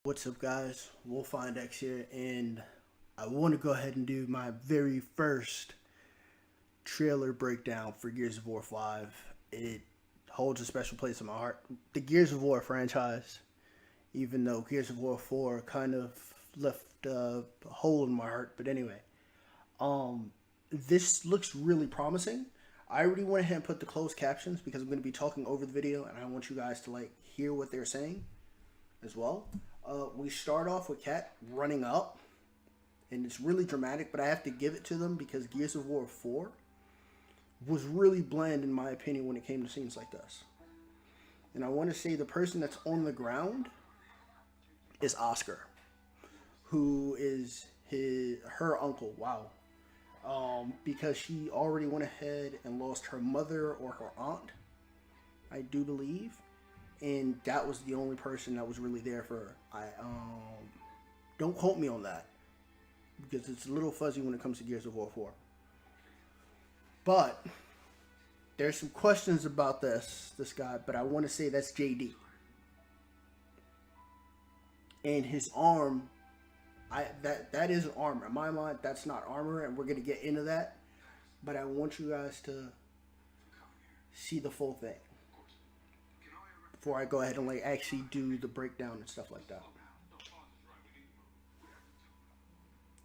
What's up, guys? WolfFindX here, and I want to go ahead and do my very first trailer breakdown for Gears of War 5. It holds a special place in my heart. The Gears of War franchise, even though Gears of War 4 kind of left a hole in my heart. But anyway, this looks really promising. I already went ahead and put the closed captions because I'm going to be talking over the video, and I want you guys to hear what they're saying as well. We start off with Cat running up, and it's really dramatic, but I have to give it to them because Gears of War 4 was really bland in my opinion when it came to scenes like this. And I want to say the person that's on the ground is Oscar, who is her uncle. Wow. Because she already went ahead and lost her mother or her aunt, I do believe. And that was the only person that was really there for her. Don't quote me on that because it's a little fuzzy when it comes to Gears of War 4. But there's some questions about this guy, but I want to say that's JD. And his arm, that is armor. In my mind, that's not armor, and we're gonna get into that. But I want you guys to see the full thing before I go ahead and actually do the breakdown and stuff like that.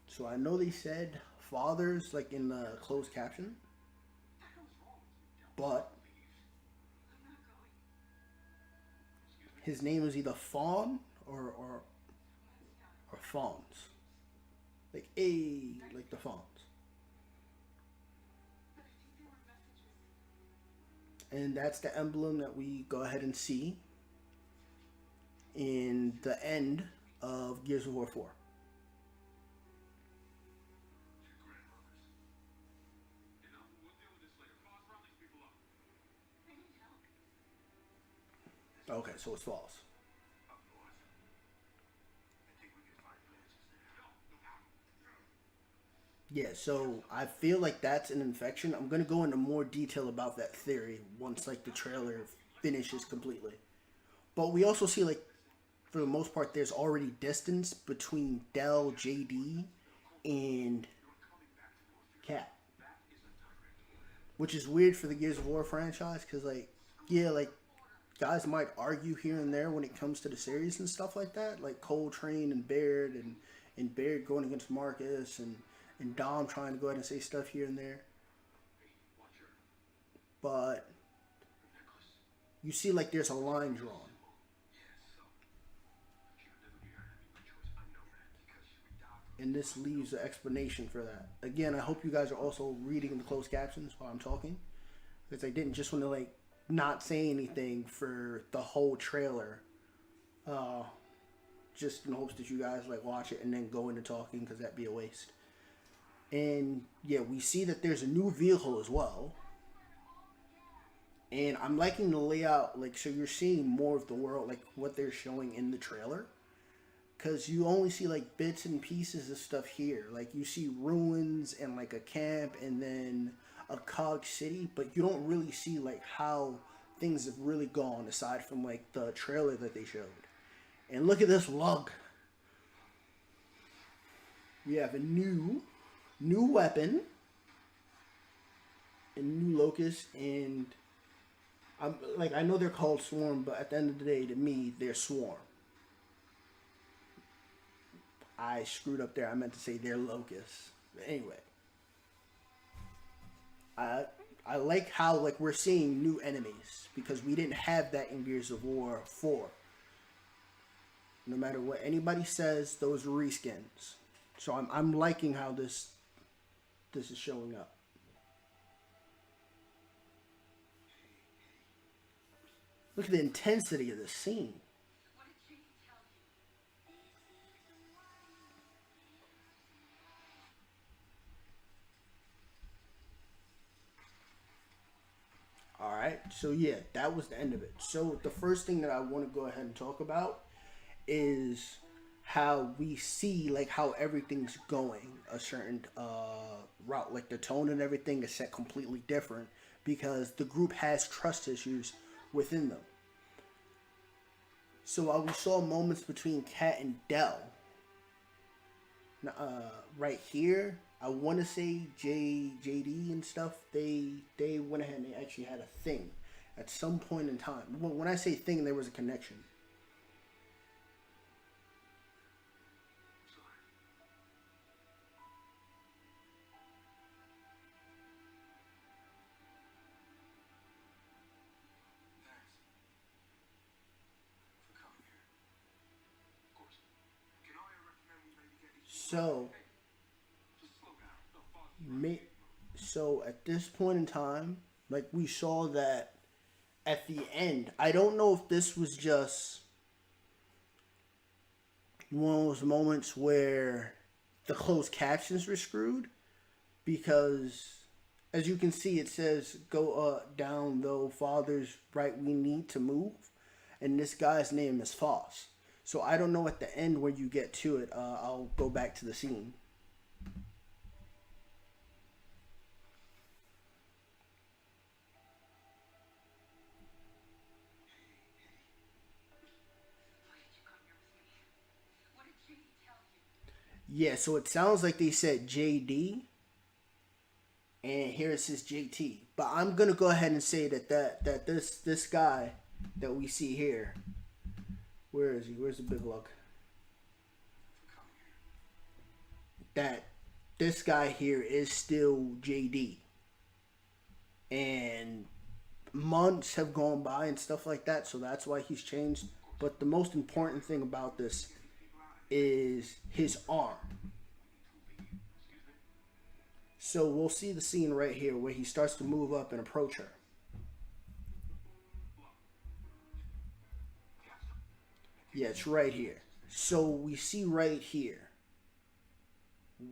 So I know they said fathers in the closed caption, but his name is either Fawn or Fawns, like the Fawns. And that's the emblem that we go ahead and see in the end of Gears of War 4. Okay, so it's false. Yeah, so I feel like that's an infection. I'm gonna go into more detail about that theory once the trailer finishes completely. But we also see for the most part there's already distance between Del, JD, and Cat. Which is weird for the Gears of War franchise because guys might argue here and there when it comes to the series and stuff like that, like Coltrane and Baird and Baird going against Marcus and Dom trying to go ahead and say stuff here and there. But you see there's a line drawn. And this leaves an explanation for that. Again, I hope you guys are also reading the closed captions while I'm talking, because I didn't just want to not say anything for the whole trailer, just in hopes that you guys watch it and then go into talking, because that'd be a waste. And yeah, we see that there's a new vehicle as well, and I'm liking the layout. So you're seeing more of the world, what they're showing in the trailer, because you only see bits and pieces of stuff here. You see ruins and a camp and then a cog city, but you don't really see how things have really gone aside from the trailer that they showed. And look at this lug. We have a new weapon, a new locust, and I know they're called Swarm, but at the end of the day, to me, they're Swarm. I screwed up there. I meant to say they're locusts. But anyway, I like how we're seeing new enemies, because we didn't have that in Gears of War 4. No matter what anybody says, those are reskins. So I'm liking how this is showing up. Look at the intensity of the scene. Alright, so yeah, that was the end of it. So the first thing that I want to go ahead and talk about is how we see how everything's going a certain route. The tone and everything is set completely different because the group has trust issues within them. So while we saw moments between Kat and Dell, right here, I want to say JD and stuff. They went ahead and they actually had a thing at some point in time. When I say thing, there was a connection. So, so at this point in time, like we saw that at the end, I don't know if this was just one of those moments where the closed captions were screwed because as you can see it says go down though father's right we need to move, and this guy's name is Foss. So I don't know at the end where you get to it. I'll go back to the scene. Yeah, so it sounds like they said JD, and here it says JT. But I'm gonna go ahead and say that this guy that we see here, where is he? Where's the big luck? That this guy here is still JD, and months have gone by and stuff like that, so that's why he's changed. But the most important thing about this is his arm. So we'll see the scene right here where he starts to move up and approach her. Yeah, it's right here. So we see right here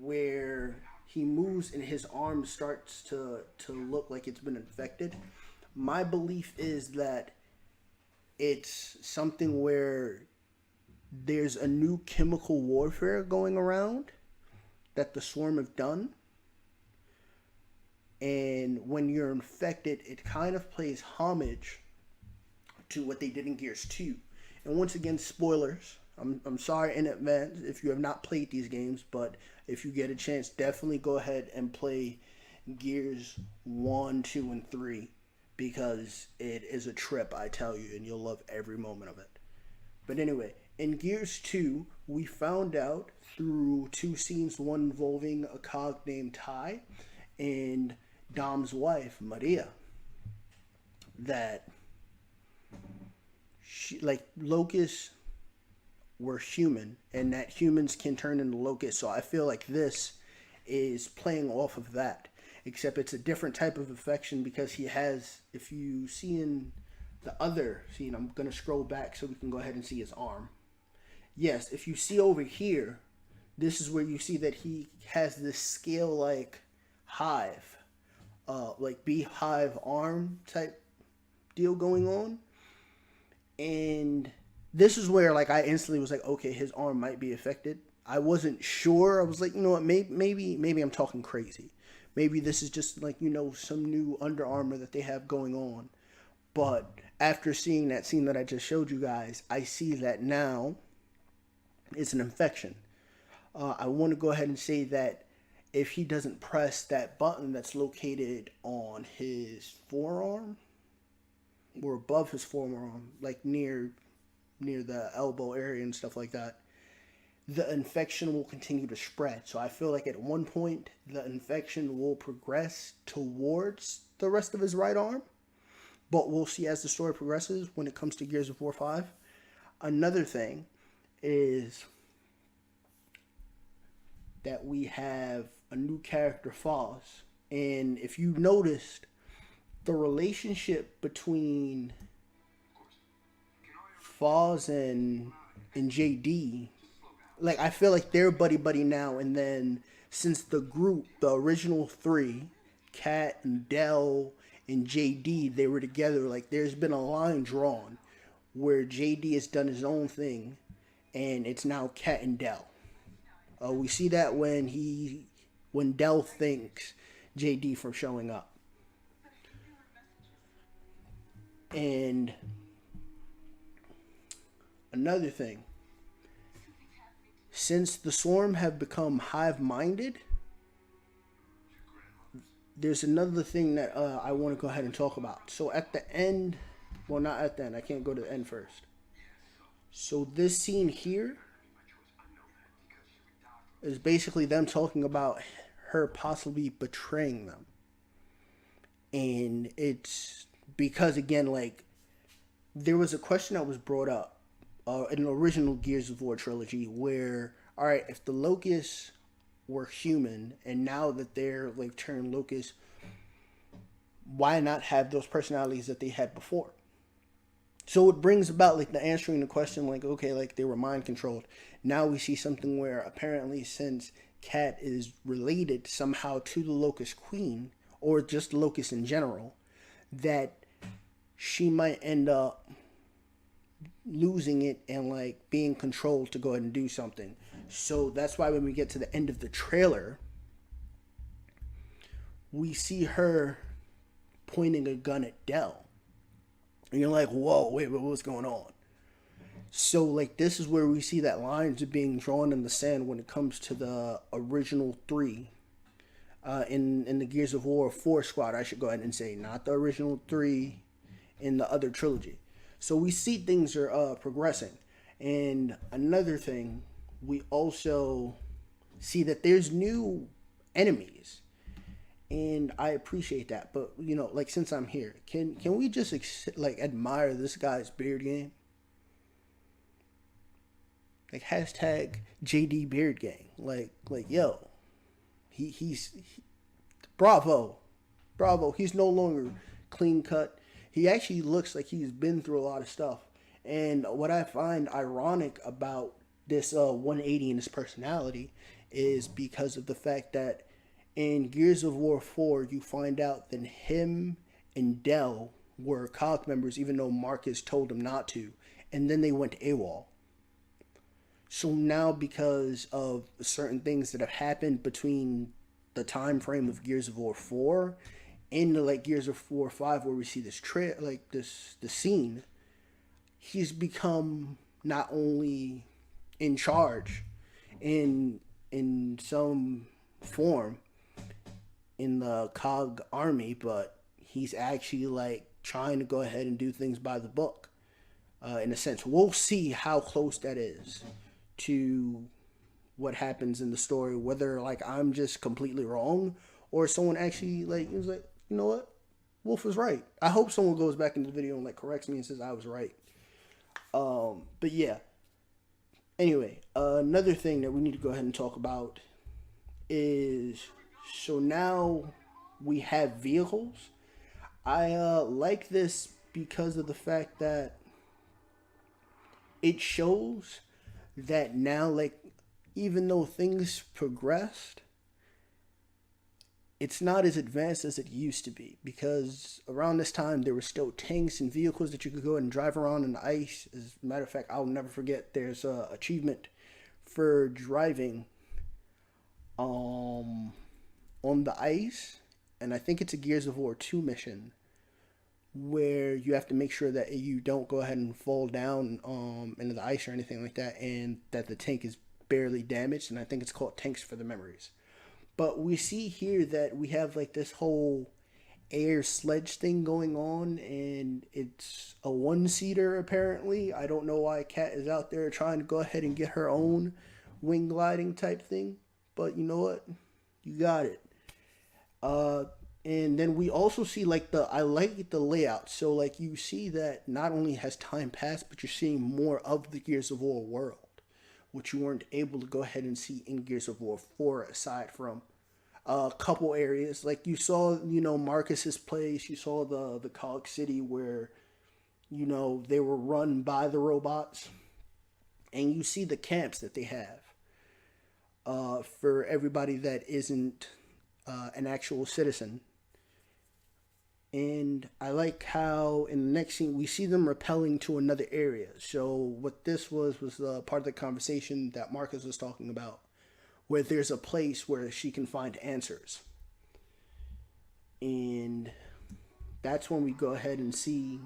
where he moves and his arm starts to look like it's been infected. My belief is that it's something where there's a new chemical warfare going around that the Swarm have done. And when you're infected, it kind of plays homage to what they did in Gears 2. And once again, spoilers. I'm sorry in advance if you have not played these games, but if you get a chance, definitely go ahead and play Gears 1, 2, and 3 because it is a trip, I tell you, and you'll love every moment of it. But anyway, in Gears 2, we found out through two scenes, one involving a cog named Ty and Dom's wife, Maria, that locusts were human and that humans can turn into locusts. So I feel like this is playing off of that, except it's a different type of infection because he has, if you see in the other scene, I'm going to scroll back so we can go ahead and see his arm. Yes, if you see over here, this is where you see that he has this scale-like hive, like beehive arm type deal going on. And this is where like I instantly was like, okay, his arm might be affected. I wasn't sure. I was like, you know what, maybe I'm talking crazy. Maybe this is just like, you know, some new Under Armour that they have going on. But after seeing that scene that I just showed you guys, I see that now it's an infection. I want to go ahead and say that if he doesn't press that button that's located on his forearm or above his forearm, like near the elbow area and stuff like that, the infection will continue to spread. So I feel like at one point the infection will progress towards the rest of his right arm, but we'll see as the story progresses when it comes to Gears of War 5. Another thing is that we have a new character, Foz. And if you noticed, the relationship between Foz and JD, like I feel like they're buddy buddy now. And then since the group, the original three, Kat and Dell and JD, they were together. Like there's been a line drawn where JD has done his own thing, and it's now Kat and Dell. We see that when Dell thanks JD for showing up. And Another thing, since the Swarm have become hive-minded, there's another thing that I want to go ahead and talk about. So at the end, well, not at the end, I can't go to the end first. So this scene here is basically them talking about her possibly betraying them. And it's because, again, like, there was a question that was brought up in the original Gears of War trilogy where, all right, if the Locusts were human and now that they're like turned Locusts, why not have those personalities that they had before? So it brings about like the answering the question, like, okay, like they were mind controlled. Now we see something where apparently, since Kat is related somehow to the Locust Queen or just Locust in general, that she might end up losing it and like being controlled to go ahead and do something. So that's why when we get to the end of the trailer, we see her pointing a gun at Dell. And you're like, whoa, wait, what's going on? So like this is where we see that lines are being drawn in the sand when it comes to the original three. In the Gears of War 4 squad, I should go ahead and say, not the original three in the other trilogy. So we see things are progressing. And another thing, we also see that there's new enemies. And I appreciate that. But, you know, like, since I'm here, can we just, like, admire this guy's beard game? Like, hashtag JD Beard Gang. Like yo, he's bravo. He's no longer clean cut. He actually looks like he's been through a lot of stuff. And what I find ironic about this 180 in his personality is because of the fact that in Gears of War 4, you find out that him and Dell were COG members, even though Marcus told them not to. And then they went AWOL. So now, because of certain things that have happened between the time frame of Gears of War 4 and the like Gears of War 5, where we see this the scene, he's become not only in charge in some form in the COG army, but he's actually like trying to go ahead and do things by the book. In a sense, we'll see how close that is to what happens in the story, whether like I'm just completely wrong or someone actually like was like, you know what, Wolf was right. I hope someone goes back in the video and like corrects me and says I was right. But yeah. Anyway, another thing that we need to go ahead and talk about is, so now we have vehicles. I like this because of the fact that it shows that now, like, even though things progressed, it's not as advanced as it used to be, because around this time there were still tanks and vehicles that you could go and drive around in the ice. As a matter of fact, I'll never forget, there's a achievement for driving on the ice, and I think it's a Gears of War 2 mission where you have to make sure that you don't go ahead and fall down into the ice or anything like that, and that the tank is barely damaged, and I think it's called Tanks for the Memories. But we see here that we have like this whole air sledge thing going on, and it's a one-seater apparently. I don't know why Kat is out there trying to go ahead and get her own wing gliding type thing, but you know what? You got it. And then we also see like I like the layout. So like you see that not only has time passed, but you're seeing more of the Gears of War world, which you weren't able to go ahead and see in Gears of War 4, aside from a couple areas. Like you saw, you know, Marcus's place, you saw the COG city where, you know, they were run by the robots, and you see the camps that they have for everybody that isn't an actual citizen. And I like how in the next scene we see them rappelling to another area. So what this was part of the conversation that Marcus was talking about, where there's a place where she can find answers. And that's when we go ahead and see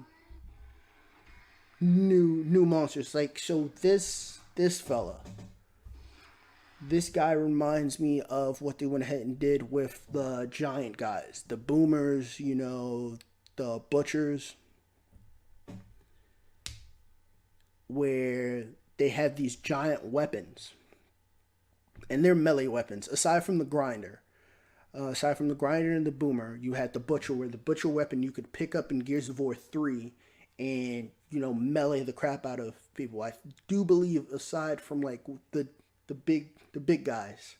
new monsters. Like, so this fella, this guy reminds me of what they went ahead and did with the giant guys, the boomers, you know, the butchers, where they have these giant weapons, and they're melee weapons. Aside from the grinder and the boomer, you had the butcher, where the butcher weapon you could pick up in Gears of War 3 and, you know, melee the crap out of people. I do believe, aside from like the big guys,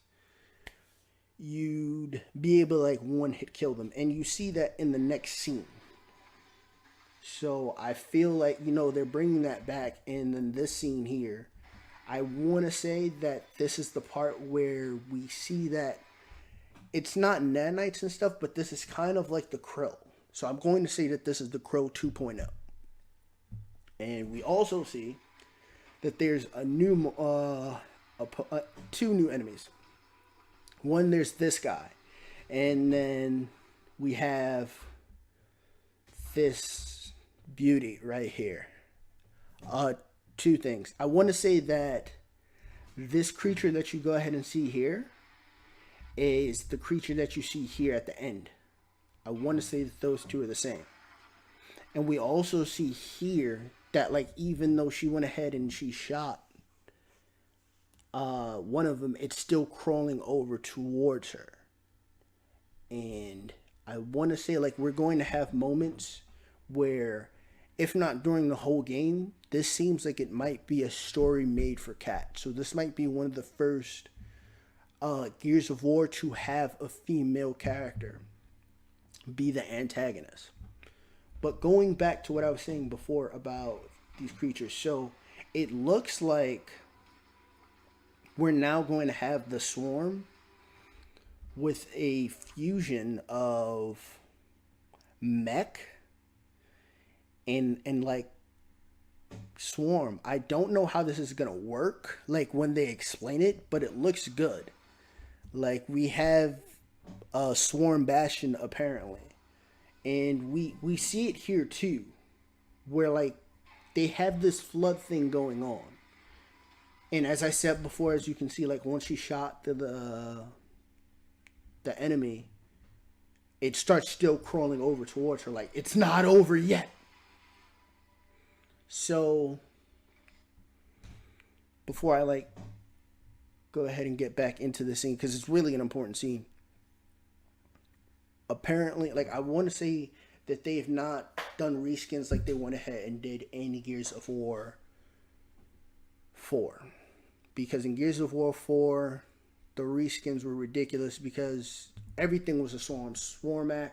you'd be able to like one hit kill them, and you see that in the next scene. So I feel like, you know, they're bringing that back, and in this scene here, I want to say that this is the part where we see that it's not nanites and stuff, but this is kind of like the Crow. So I'm going to say that this is the Crow 2.0. And we also see that there's a new, two new enemies. One, there's this guy, and then we have this beauty right here. Two things. I want to say that this creature that you go ahead and see here is the creature that you see here at the end. I want to say that those two are the same. And we also see here that, like, even though she went ahead and she shot one of them, it's still crawling over towards her. And I want to say, like, we're going to have moments where, if not during the whole game, this seems like it might be a story made for Cat. So this might be one of the first Gears of War to have a female character be the antagonist. But going back to what I was saying before about these creatures, so it looks like we're now going to have the Swarm with a fusion of mech and like Swarm. I don't know how this is gonna work, like when they explain it, but it looks good. Like, we have a Swarm Bastion apparently, and we see it here too, where like they have this flood thing going on. And as I said before, as you can see, like once she shot the enemy, it starts still crawling over towards her. Like, it's not over yet. So before I like go ahead and get back into the scene, because it's really an important scene. Apparently, like, I want to say that they have not done reskins like they went ahead and did in Gears of War 4. Because in Gears of War 4, the reskins were ridiculous because everything was a Swarm. Swarmac,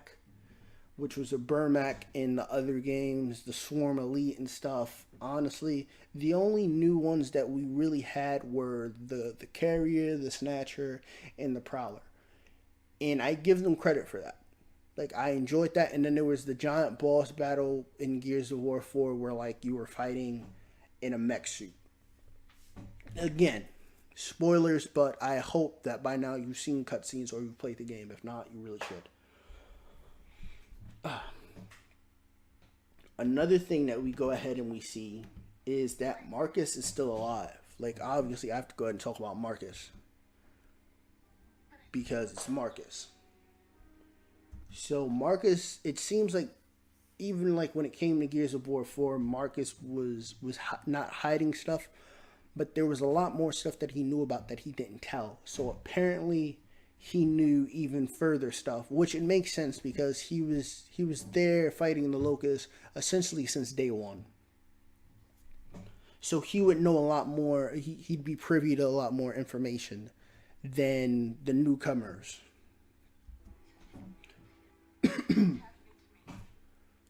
which was a Burmac in the other games, the Swarm Elite and stuff. Honestly, the only new ones that we really had were the Carrier, the Snatcher, and the Prowler. And I give them credit for that. Like, I enjoyed that. And then there was the giant boss battle in Gears of War 4 where, like, you were fighting in a mech suit. Again, spoilers, but I hope that by now you've seen cutscenes or you've played the game. If not, you really should. Another thing that we go ahead and we see is that Marcus is still alive. Like, obviously, I have to go ahead and talk about Marcus because it's Marcus. So Marcus, it seems like even like when it came to Gears of War 4, Marcus was not hiding stuff, but there was a lot more stuff that he knew about that he didn't tell. So apparently he knew even further stuff, which it makes sense because he was there fighting the Locusts essentially since day one. So he would know a lot more. He'd be privy to a lot more information than the newcomers.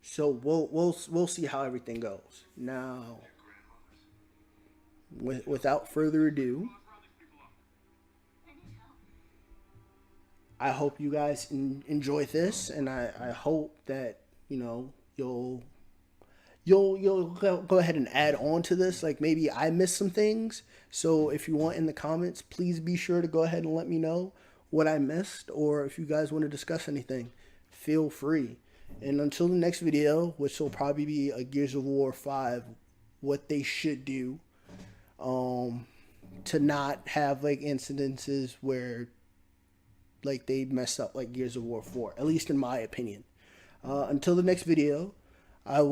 So we'll see how everything goes. Now, without further ado, I hope you guys enjoy this, and I hope that, you know, you'll go ahead and add on to this. Like, maybe I missed some things, so if you want in the comments, please be sure to go ahead and let me know what I missed, or if you guys want to discuss anything, feel free. And until the next video, which will probably be a Gears of War 5 what they should do to not have like incidences where like they mess up like Gears of War 4, at least in my opinion. Until the next video, I will